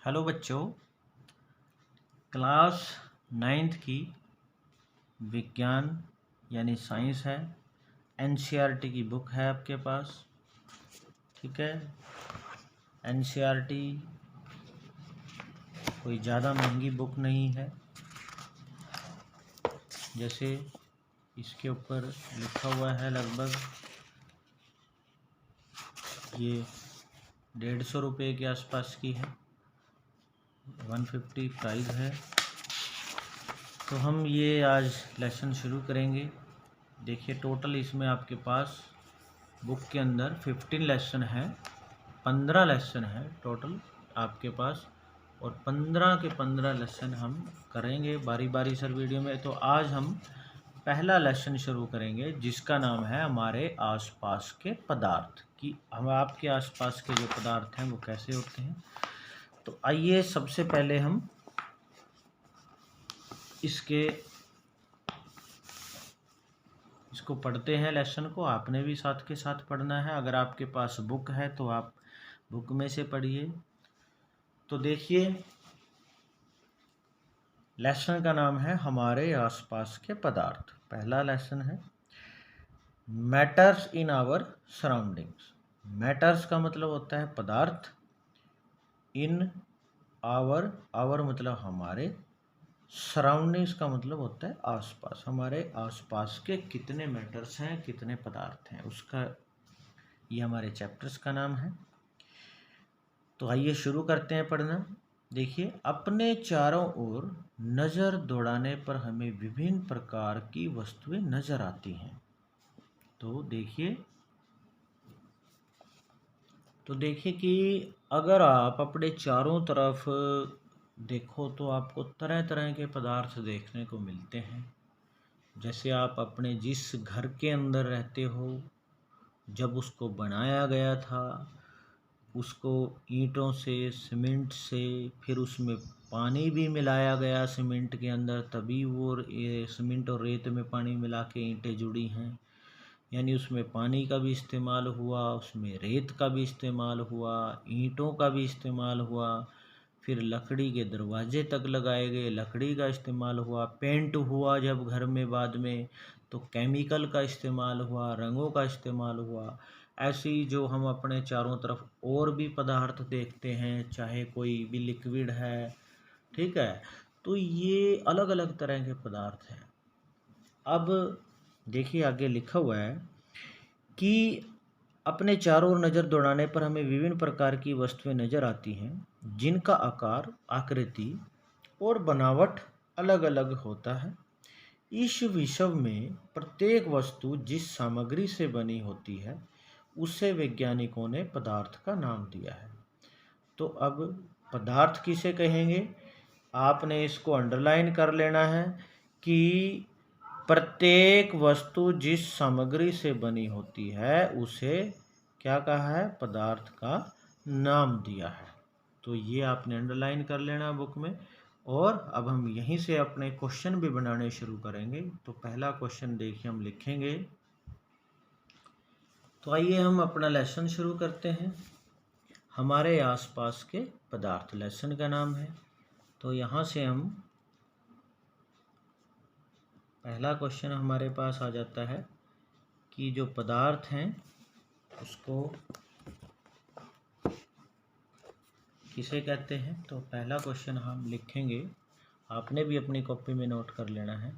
Hello बच्चों, class 9th की विज्ञान यानी साइंस है। एनसीईआरटी की बुक है आपके पास। ठीक है, एनसीईआरटी कोई ज़्यादा महंगी बुक नहीं है। जैसे इसके ऊपर लिखा हुआ है, लगभग ये 150 रुपये के आसपास की है, 150 प्राइस है। तो हम ये आज लेसन शुरू करेंगे। देखिए, टोटल इसमें आपके पास बुक के अंदर 15 लेसन है, 15 लेसन है टोटल आपके पास, और 15 के 15 लेसन हम करेंगे बारी बारी सर वीडियो में। तो आज हम पहला लेसन शुरू करेंगे जिसका नाम है हमारे आसपास के पदार्थ, कि हम आपके आसपास के जो पदार्थ हैं वो कैसे होते हैं। तो आइए सबसे पहले हम इसको पढ़ते हैं। लेसन को आपने भी साथ के साथ पढ़ना है। अगर आपके पास बुक है तो आप बुक में से पढ़िए। तो देखिए, लेसन का नाम है हमारे आसपास के पदार्थ। पहला लेसन है matters in our surroundings. Matters का मतलब होता है पदार्थ, इन आवर मतलब हमारे, सराउंडिंग्स का मतलब होता है आसपास। हमारे आसपास के कितने मैटर्स हैं, कितने पदार्थ हैं, उसका ये हमारे चैप्टर्स का नाम है। तो आइए शुरू करते हैं पढ़ना। देखिए, अपने चारों ओर नज़र दौड़ाने पर हमें विभिन्न प्रकार की वस्तुएं नज़र आती हैं। तो देखिए कि अगर आप अपने चारों तरफ देखो तो आपको तरह तरह के पदार्थ देखने को मिलते हैं। जैसे आप अपने जिस घर के अंदर रहते हो, जब उसको बनाया गया था, उसको ईंटों से, सीमेंट से, फिर उसमें पानी भी मिलाया गया सीमेंट के अंदर, तभी वो सीमेंट और रेत में पानी मिला के ईंटें जुड़ी हैं। यानी उसमें पानी का भी इस्तेमाल हुआ, उसमें रेत का भी इस्तेमाल हुआ, ईंटों का भी इस्तेमाल हुआ, फिर लकड़ी के दरवाजे तक लगाए गए, लकड़ी का इस्तेमाल हुआ, पेंट हुआ जब घर में बाद में तो केमिकल का इस्तेमाल हुआ, रंगों का इस्तेमाल हुआ। ऐसी जो हम अपने चारों तरफ और भी पदार्थ देखते हैं, चाहे कोई भी लिक्विड है, ठीक है, तो ये अलग अलग तरह के पदार्थ हैं। अब देखिए, आगे लिखा हुआ है कि अपने चारों ओर नज़र दौड़ाने पर हमें विभिन्न प्रकार की वस्तुएं नज़र आती हैं जिनका आकार, आकृति और बनावट अलग अलग होता है। इस विश्व में प्रत्येक वस्तु जिस सामग्री से बनी होती है उसे वैज्ञानिकों ने पदार्थ का नाम दिया है। तो अब पदार्थ किसे कहेंगे, आपने इसको अंडरलाइन कर लेना है कि प्रत्येक वस्तु जिस सामग्री से बनी होती है उसे क्या कहा है, पदार्थ का नाम दिया है। तो ये आपने अंडरलाइन कर लेना बुक में। और अब हम यहीं से अपने क्वेश्चन भी बनाने शुरू करेंगे। तो पहला क्वेश्चन देखिए हम लिखेंगे। तो आइए हम अपना लेसन शुरू करते हैं। हमारे आसपास के पदार्थ लेसन का नाम है। तो यहाँ से हम पहला क्वेश्चन हमारे पास आ जाता है कि जो पदार्थ हैं उसको किसे कहते हैं। तो पहला क्वेश्चन हम लिखेंगे, आपने भी अपनी कॉपी में नोट कर लेना है।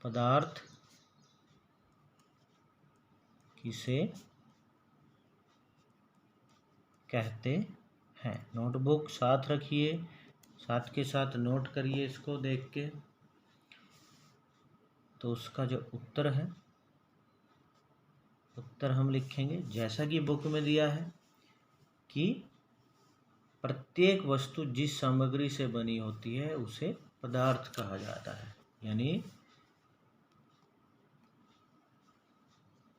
पदार्थ किसे कहते हैं। नोटबुक साथ रखिए, साथ के साथ नोट करिए इसको देख के। तो उसका जो उत्तर है, उत्तर हम लिखेंगे जैसा कि बुक में दिया है कि प्रत्येक वस्तु जिस सामग्री से बनी होती है उसे पदार्थ कहा जाता है। यानी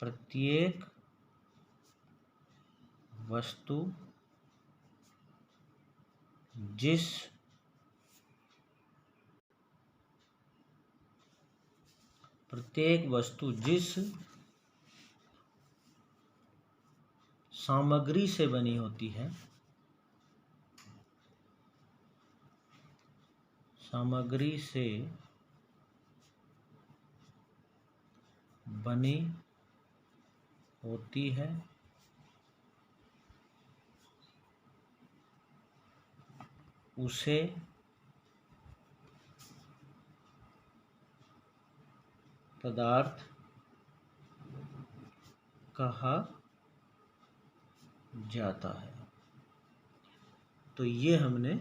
प्रत्येक वस्तु जिस सामग्री से बनी होती है, सामग्री से बनी होती है, उसे पदार्थ कहा जाता है। तो ये हमने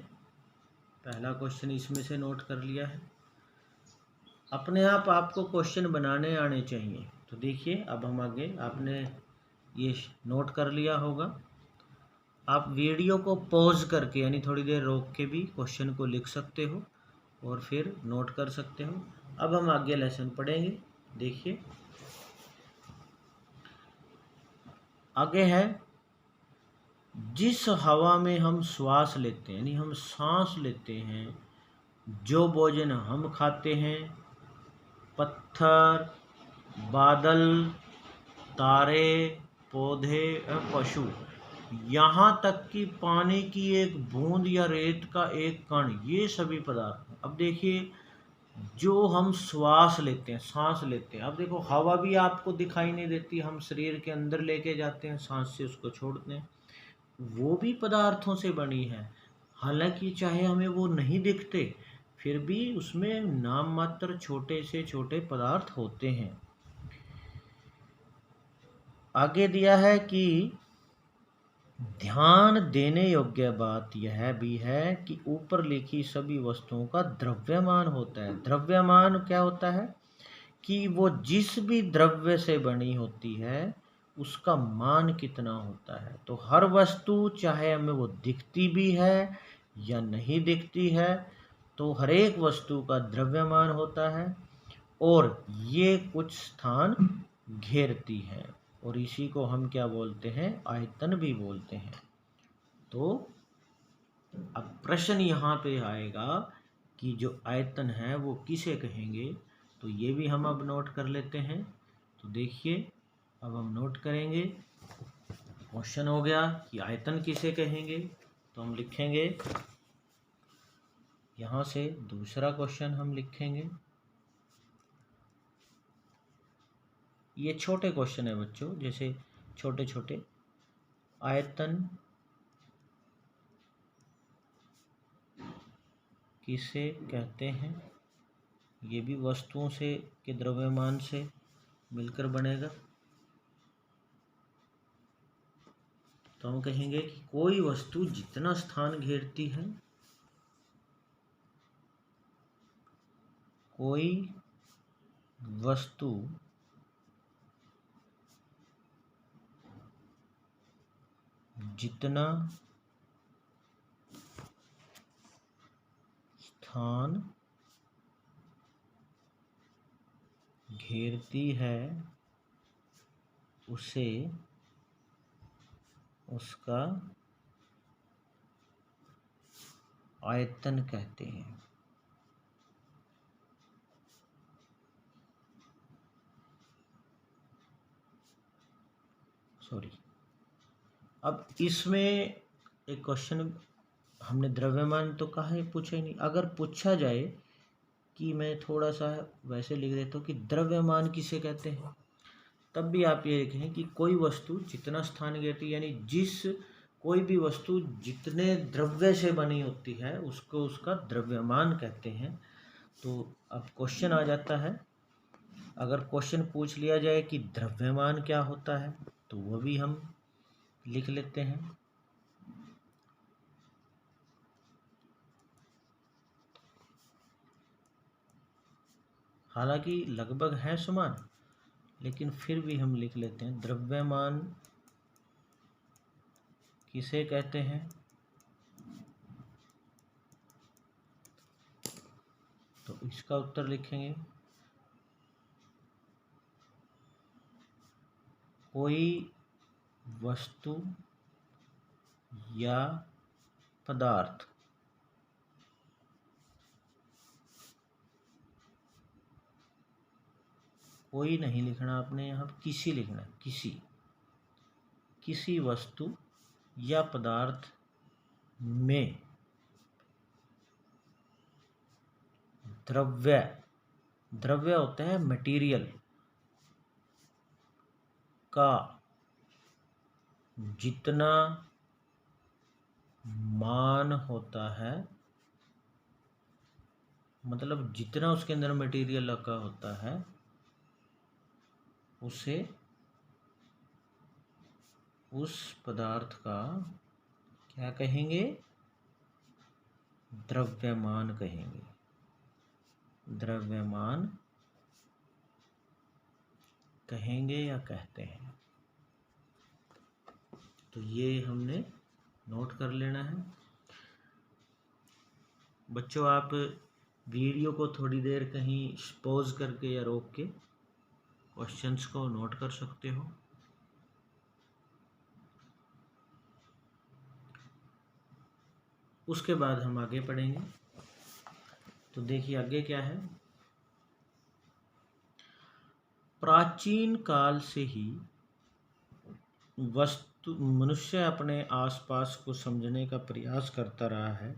पहला क्वेश्चन इसमें से नोट कर लिया है। अपने आप आपको क्वेश्चन बनाने आने चाहिए। तो देखिए अब हम आगे, आपने ये नोट कर लिया होगा। आप वीडियो को पॉज करके यानी थोड़ी देर रोक के भी क्वेश्चन को लिख सकते हो और फिर नोट कर सकते हो। अब हम आगे लेसन पढ़ेंगे। देखिए आगे है, जिस हवा में हम श्वास लेते हैं यानी हम सांस लेते हैं, जो भोजन हम खाते हैं, पत्थर, बादल, तारे, पौधे और पशु, यहाँ तक कि पानी की एक बूंद या रेत का एक कण, ये सभी पदार्थ। अब देखिए जो हम श्वास लेते हैं, सांस लेते हैं, अब देखो हवा भी आपको दिखाई नहीं देती, हम शरीर के अंदर लेके जाते हैं, सांस से उसको छोड़ते हैं, वो भी पदार्थों से बनी है। हालांकि चाहे हमें वो नहीं दिखते, फिर भी उसमें नाम मात्र छोटे से छोटे पदार्थ होते हैं। आगे दिया है कि ध्यान देने योग्य बात यह भी है कि ऊपर लिखी सभी वस्तुओं का द्रव्यमान होता है। द्रव्यमान क्या होता है कि वो जिस भी द्रव्य से बनी होती है उसका मान कितना होता है। तो हर वस्तु चाहे हमें वो दिखती भी है या नहीं दिखती है, तो हर एक वस्तु का द्रव्यमान होता है और ये कुछ स्थान घेरती है और इसी को हम क्या बोलते हैं, आयतन भी बोलते हैं। तो अब प्रश्न यहाँ पे आएगा कि जो आयतन है वो किसे कहेंगे, तो ये भी हम अब नोट कर लेते हैं। तो देखिए अब हम नोट करेंगे। क्वेश्चन हो गया कि आयतन किसे कहेंगे, तो हम लिखेंगे यहाँ से दूसरा क्वेश्चन हम लिखेंगे। ये छोटे क्वेश्चन है बच्चों, जैसे छोटे छोटे, आयतन किसे कहते हैं, ये भी वस्तुओं से के द्रव्यमान से मिलकर बनेगा। तो हम कहेंगे कि कोई वस्तु जितना स्थान घेरती है, कोई वस्तु जितना स्थान घेरती है उसे उसका आयतन कहते हैं। सॉरी, अब इसमें एक क्वेश्चन, हमने द्रव्यमान तो कहा है, पूछा ही नहीं। अगर पूछा जाए कि मैं थोड़ा सा वैसे लिख देता हूँ कि द्रव्यमान किसे कहते हैं, तब भी आप ये लिखें कि कोई वस्तु जितना स्थान घेरती है, यानी जिस कोई भी वस्तु जितने द्रव्य से बनी होती है उसको उसका द्रव्यमान कहते हैं। तो अब क्वेश्चन आ जाता है, अगर क्वेश्चन पूछ लिया जाए कि द्रव्यमान क्या होता है, तो वह भी हम लिख लेते हैं। हालांकि लगभग है समान, लेकिन फिर भी हम लिख लेते हैं, द्रव्यमान किसे कहते हैं, तो इसका उत्तर लिखेंगे कोई वस्तु या पदार्थ कोई नहीं लिखना आपने, यहाँ किसी लिखना है, किसी किसी वस्तु या पदार्थ में द्रव्य होता है मटेरियल का जितना मान होता है, मतलब जितना उसके अंदर मटेरियल का होता है उसे उस पदार्थ का क्या कहेंगे? द्रव्यमान कहेंगे। द्रव्यमान कहेंगे या कहते हैं। तो ये हमने नोट कर लेना है। बच्चों, आप वीडियो को थोड़ी देर कहीं पॉज करके या रोक के क्वेश्चंस को नोट कर सकते हो। उसके बाद हम आगे पढ़ेंगे। तो देखिए आगे क्या है। प्राचीन काल से ही मनुष्य अपने आसपास को समझने का प्रयास करता रहा है।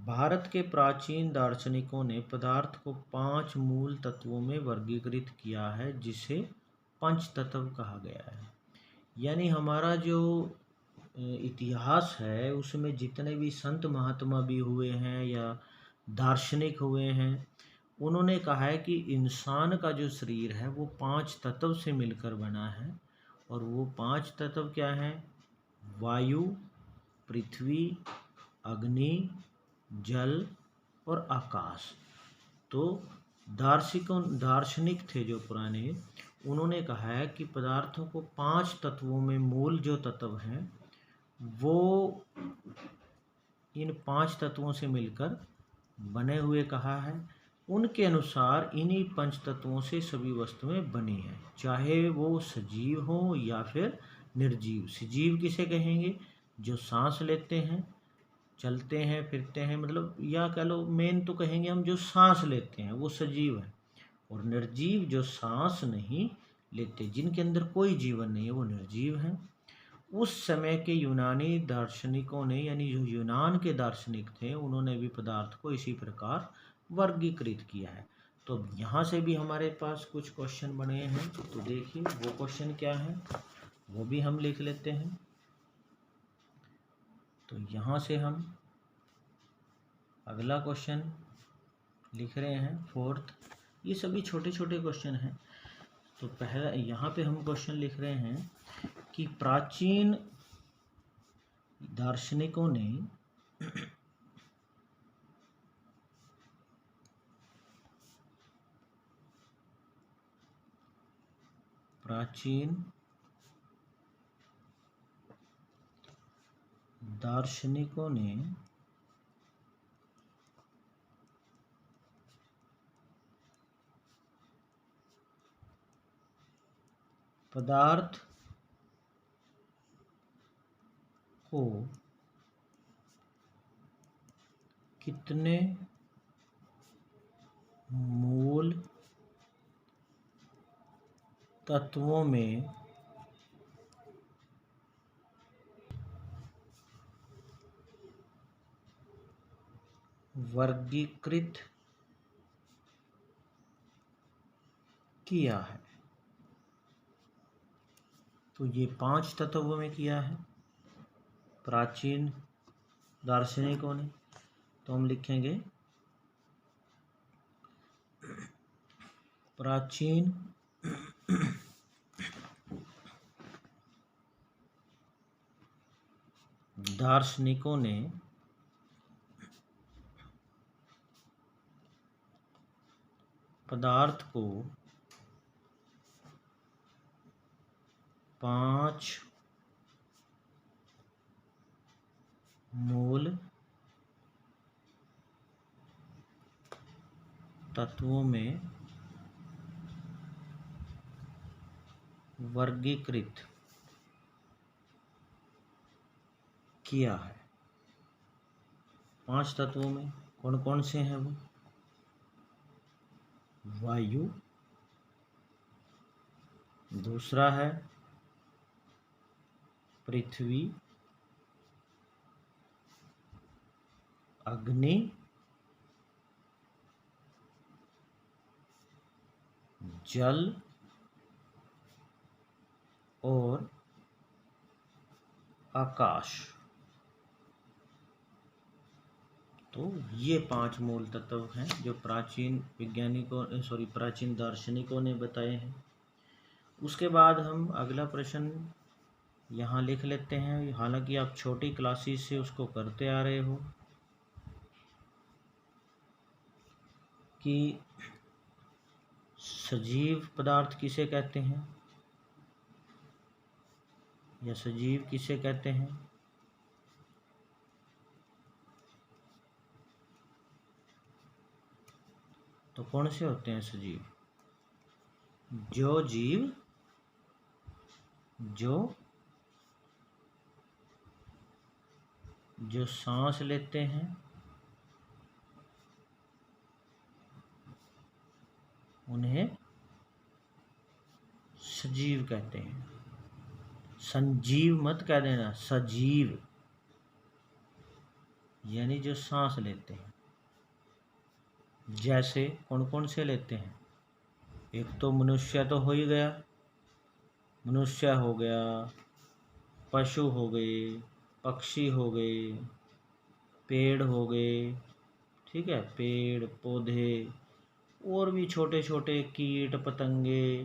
भारत के प्राचीन दार्शनिकों ने पदार्थ को 5 मूल तत्वों में वर्गीकृत किया है, जिसे पंच तत्व कहा गया है। यानी हमारा जो इतिहास है उसमें जितने भी संत महात्मा भी हुए हैं या दार्शनिक हुए हैं, उन्होंने कहा है कि इंसान का जो शरीर है वो 5 तत्व से मिलकर बना है। और वो 5 तत्व क्या हैं? वायु, पृथ्वी, अग्नि, जल और आकाश। तो दार्शनिक थे जो पुराने, उन्होंने कहा है कि पदार्थों को 5 तत्वों में मूल जो तत्व हैं वो इन 5 तत्वों से मिलकर बने हुए कहा है। उनके अनुसार इन्हीं पंच तत्वों से सभी वस्तुएं बनी हैं, चाहे वो सजीव हो या फिर निर्जीव। सजीव किसे कहेंगे? जो सांस लेते हैं, चलते हैं, फिरते हैं, मतलब या कह लो मेन तो कहेंगे हम जो सांस लेते हैं वो सजीव है। और निर्जीव जो सांस नहीं लेते, जिनके अंदर कोई जीवन नहीं है, वो निर्जीव हैं। उस समय के यूनानी दार्शनिकों ने, यानी जो यूनान के दार्शनिक थे, उन्होंने भी पदार्थ को इसी प्रकार वर्गीकृत किया है। तो यहाँ से भी हमारे पास कुछ क्वेश्चन बने हैं। तो देखिए वो क्वेश्चन क्या है वो भी हम लिख लेते हैं। तो यहाँ से हम अगला क्वेश्चन लिख रहे हैं 4th। ये सभी छोटे छोटे क्वेश्चन हैं। तो पहला यहाँ पे हम क्वेश्चन लिख रहे हैं कि प्राचीन दार्शनिकों ने पदार्थ को कितने मूल तत्वों में वर्गीकृत किया है। तो ये 5 तत्वों में किया है प्राचीन दार्शनिकों ने। तो हम लिखेंगे प्राचीन दार्शनिकों ने पदार्थ को 5 मूल तत्वों में वर्गीकृत किया है। 5 तत्वों में कौन कौन से हैं वो? वायु, दूसरा है पृथ्वी, अग्नि, जल और आकाश। तो ये 5 मूल तत्व हैं जो प्राचीन प्राचीन दार्शनिकों ने बताए हैं। उसके बाद हम अगला प्रश्न यहाँ लिख लेते हैं। हालांकि आप छोटी क्लासेस से उसको करते आ रहे हो कि सजीव पदार्थ किसे कहते हैं या सजीव किसे कहते हैं। तो कौन से होते हैं सजीव? जो जीव जो सांस लेते हैं उन्हें सजीव कहते हैं। संजीव मत कह देना, सजीव यानी जो सांस लेते हैं। जैसे कौन कौन से लेते हैं? एक तो मनुष्य तो हो ही गया, मनुष्य हो गया, पशु हो गए, पक्षी हो गए, पेड़ हो गए, ठीक है, पेड़ पौधे और भी छोटे छोटे कीट पतंगे,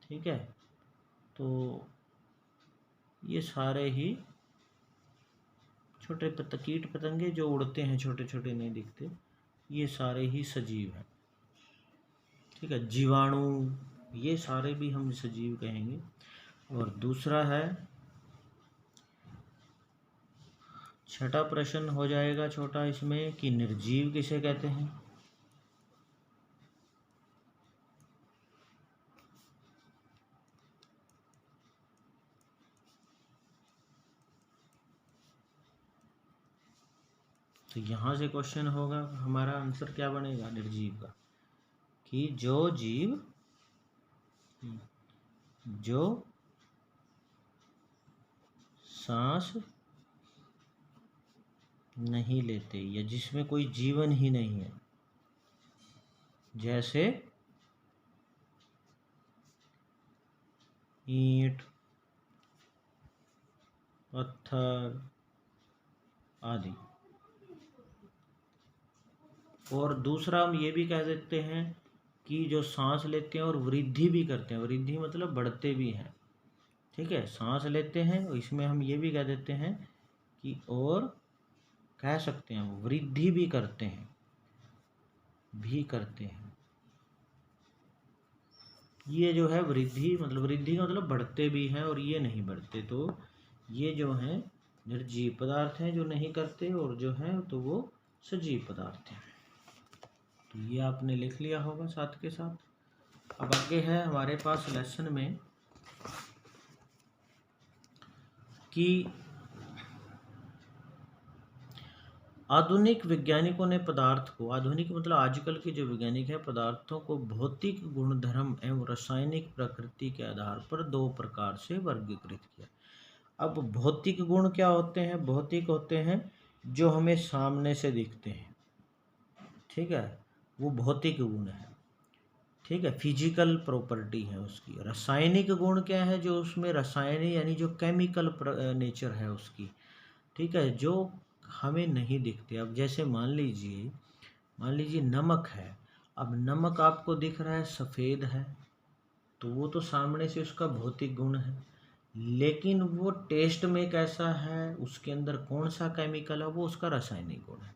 ठीक है। तो ये सारे ही छोटे कीट पतंगे जो उड़ते हैं, छोटे छोटे नहीं दिखते, ये सारे ही सजीव हैं, ठीक है। जीवाणु, ये सारे भी हम सजीव कहेंगे। और दूसरा है, छठा प्रश्न हो जाएगा छोटा इसमें कि निर्जीव किसे कहते हैं। तो यहाँ से क्वेश्चन होगा, हमारा आंसर क्या बनेगा निर्जीव का, कि जो जीव जो सांस नहीं लेते या जिसमें कोई जीवन ही नहीं है। जैसे ईंट, पत्थर आदि। और दूसरा हम ये भी कह सकते हैं कि जो सांस लेते हैं और वृद्धि भी करते हैं। वृद्धि मतलब बढ़ते भी हैं, ठीक है। सांस लेते हैं और इसमें हम ये भी कह देते हैं कि और कह सकते हैं वृद्धि भी करते हैं, ये जो है वृद्धि मतलब वृद्धि का मतलब बढ़ते भी हैं और ये नहीं बढ़ते। तो ये जो हैं निर्जीव पदार्थ हैं जो नहीं करते, और जो है तो वो सजीव पदार्थ हैं। तो ये आपने लिख लिया होगा साथ के साथ। अब आगे है हमारे पास लेसन में कि आधुनिक वैज्ञानिकों ने पदार्थ को, आधुनिक मतलब आजकल के जो वैज्ञानिक हैं, पदार्थों को भौतिक गुणधर्म एवं रासायनिक प्रकृति के आधार पर 2 प्रकार से वर्गीकृत किया। अब भौतिक गुण क्या होते हैं? भौतिक होते हैं जो हमें सामने से दिखते हैं, ठीक है, वो भौतिक गुण है, ठीक है, फिजिकल प्रॉपर्टी है उसकी। रासायनिक गुण क्या है? जो उसमें रासायनिक यानी जो केमिकल नेचर है उसकी, ठीक है, जो हमें नहीं दिखते। अब जैसे मान लीजिए नमक है। अब नमक आपको दिख रहा है सफ़ेद है, तो वो तो सामने से उसका भौतिक गुण है, लेकिन वो टेस्ट में कैसा है, उसके अंदर कौन सा केमिकल है, वो उसका रासायनिक गुण है।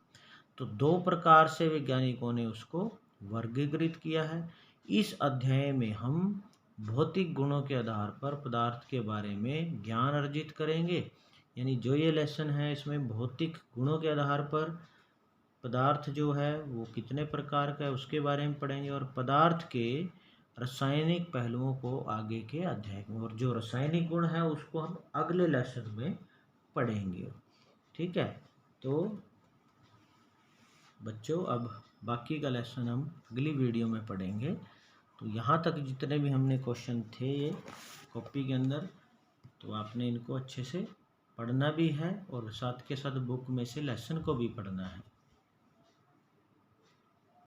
तो 2 प्रकार से वैज्ञानिकों ने उसको वर्गीकृत किया है। इस अध्याय में हम भौतिक गुणों के आधार पर पदार्थ के बारे में ज्ञान अर्जित करेंगे। यानी जो ये लेसन है इसमें भौतिक गुणों के आधार पर पदार्थ जो है वो कितने प्रकार का है उसके बारे में पढ़ेंगे, और पदार्थ के रासायनिक पहलुओं को आगे के अध्याय में, और जो रासायनिक गुण है उसको हम अगले लेसन में पढ़ेंगे, ठीक है। तो बच्चों अब बाकी का लेसन हम अगली वीडियो में पढ़ेंगे। तो यहाँ तक जितने भी हमने क्वेश्चन थे ये कॉपी के अंदर, तो आपने इनको अच्छे से पढ़ना भी है और साथ के साथ बुक में से लेसन को भी पढ़ना है।